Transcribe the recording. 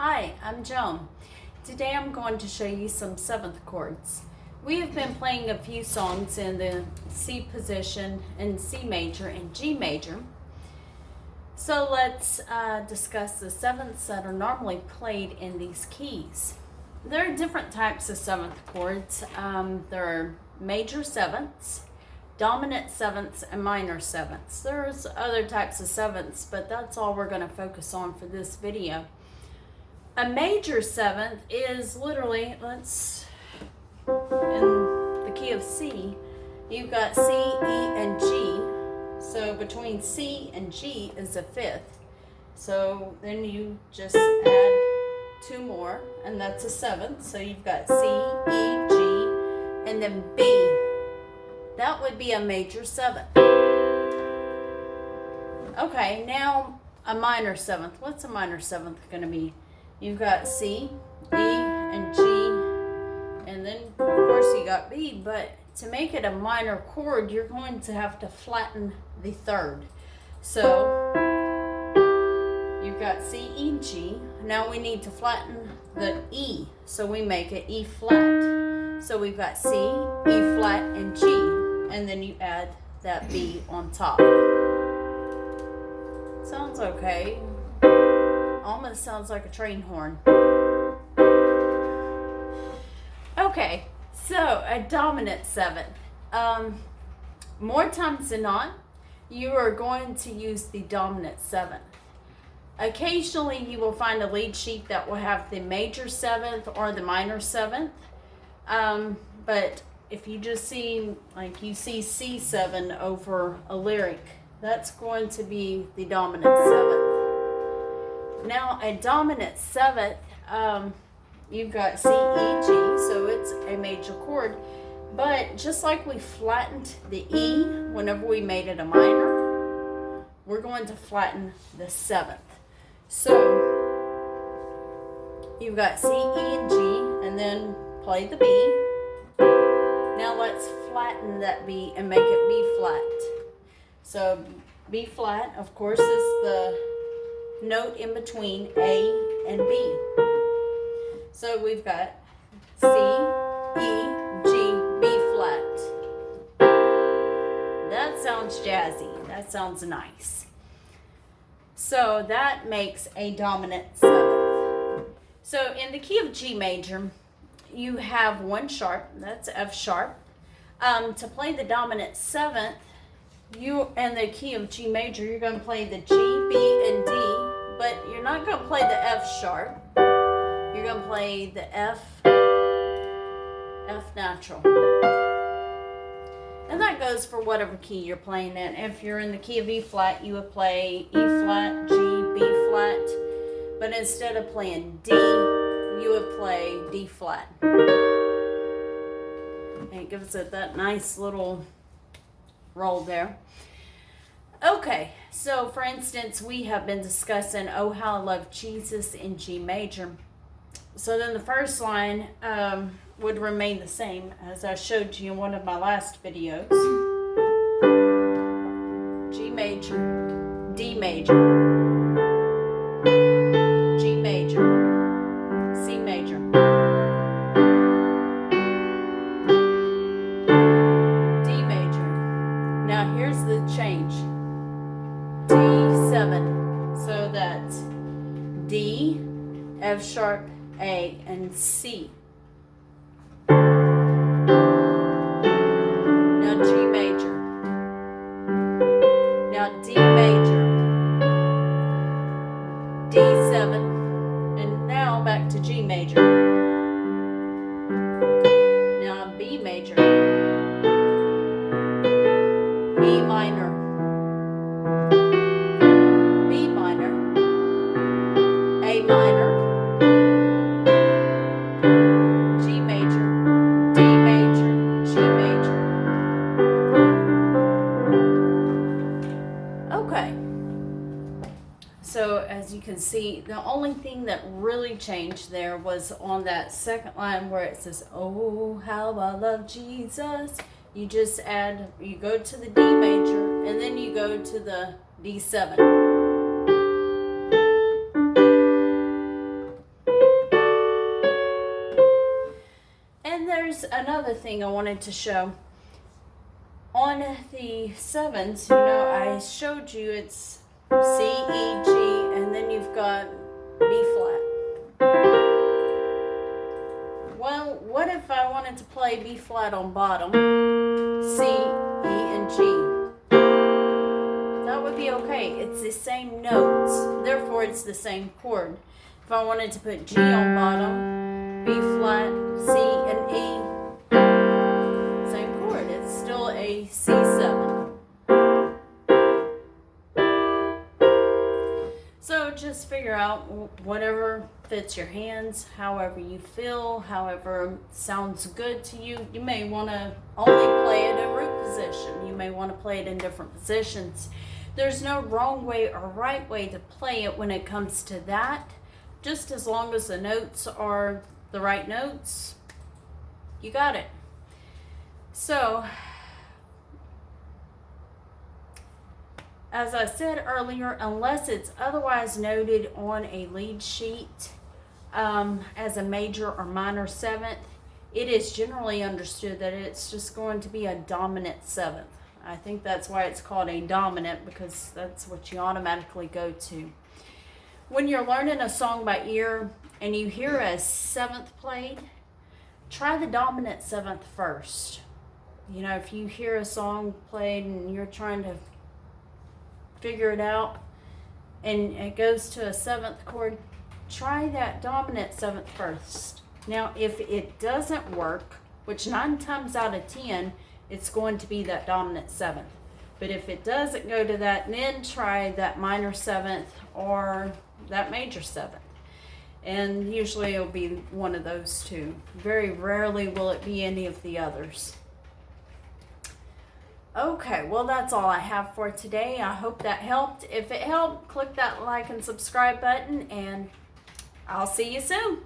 Hi, I'm Joan. Today I'm going to show you some 7th chords. We have been playing a few songs in the C position, in C major and G major. So let's discuss the 7ths that are normally played in these keys. There are different types of 7th chords. There are major 7ths, dominant 7ths, and minor 7ths. There's other types of 7ths, but that's all we're going to focus on for this video. A major 7th is literally, in the key of C, you've got C, E, and G. So between C and G is a 5th. So then you just add 2 more, and that's a 7th. So you've got C, E, G, and then B. That would be a major 7th. Okay, now a minor 7th. What's a minor 7th going to be? You've got C, E, and G, and then of course you got B, but to make it a minor chord, you're going to have to flatten the 3rd. So you've got C, E, G. Now we need to flatten the E, so we make it E flat. So we've got C, E flat, and G, and then you add that B on top. Sounds okay. Almost sounds like a train horn. Okay, so a dominant 7th. More times than not, you are going to use the dominant 7th. Occasionally, you will find a lead sheet that will have the major 7th or the minor 7th. But if you just see, like you see C7 over a lyric, that's going to be the dominant 7th. Now, a dominant 7th, you've got C, E, G, so it's a major chord. But just like we flattened the E whenever we made it a minor, we're going to flatten the 7th. So, you've got C, E, and G, and then play the B. Now let's flatten that B and make it B flat. So, B flat, of course, is the note in between A and B. So we've got C, E, G, B flat. That sounds jazzy. That sounds nice. So that makes a dominant 7th. So in the key of G major, you have 1 sharp, that's F sharp. To play the dominant 7th, you in the key of G major, you're going to play the G, B, and D, but you're not going to play the F sharp. You're going to play the F natural. And that goes for whatever key you're playing in. If you're in the key of E flat, you would play E flat, G, B flat. But instead of playing D, you would play D flat. And it gives it that nice little roll there. Okay, so for instance, we have been discussing Oh How I Love Jesus in G major. So then the first line would remain the same as I showed you in one of my last videos. G major, D major, G major, C major. Here's the change. D7. So that's D, F sharp, A, and C. Now G major. Now D major. D7. And now back to G major. Now B major. E minor, B minor, A minor, G major, D major, G major. Okay, so as you can see, the only thing that really changed there was on that second line where it says, Oh, how I love Jesus. You just add, you go to the D major, and then you go to the D7. here's another thing I wanted to show. On the 7s, you know, I showed you it's C, E, G, and then you've got B flat. Well, what if I wanted to play B flat on bottom, C, E, and G? That would be okay. It's the same notes, therefore it's the same chord. If I wanted to put G on bottom, B flat, C, and E, same chord. It's still a C7. So just figure out whatever fits your hands, however you feel, however sounds good to you. You may want to only play it in root position. You may want to play it in different positions. There's no wrong way or right way to play it when it comes to that. Just as long as the notes are the right notes, you got it. So, as I said earlier, unless it's otherwise noted on a lead sheet as a major or minor 7th, it is generally understood that it's just going to be a dominant 7th. I think that's why it's called a dominant, because that's what you automatically go to. When you're learning a song by ear and you hear a 7th played, try the dominant 7th first. You know, if you hear a song played and you're trying to figure it out and it goes to a 7th chord, try that dominant 7th first. Now, if it doesn't work, which 9 times out of 10, it's going to be that dominant 7th. But if it doesn't go to that, then try that minor 7th or that major 7th. And usually it'll be one of those two. Very rarely will it be any of the others. Okay, well, that's all I have for today. I hope that helped. If it helped, click that like and subscribe button, and I'll see you soon.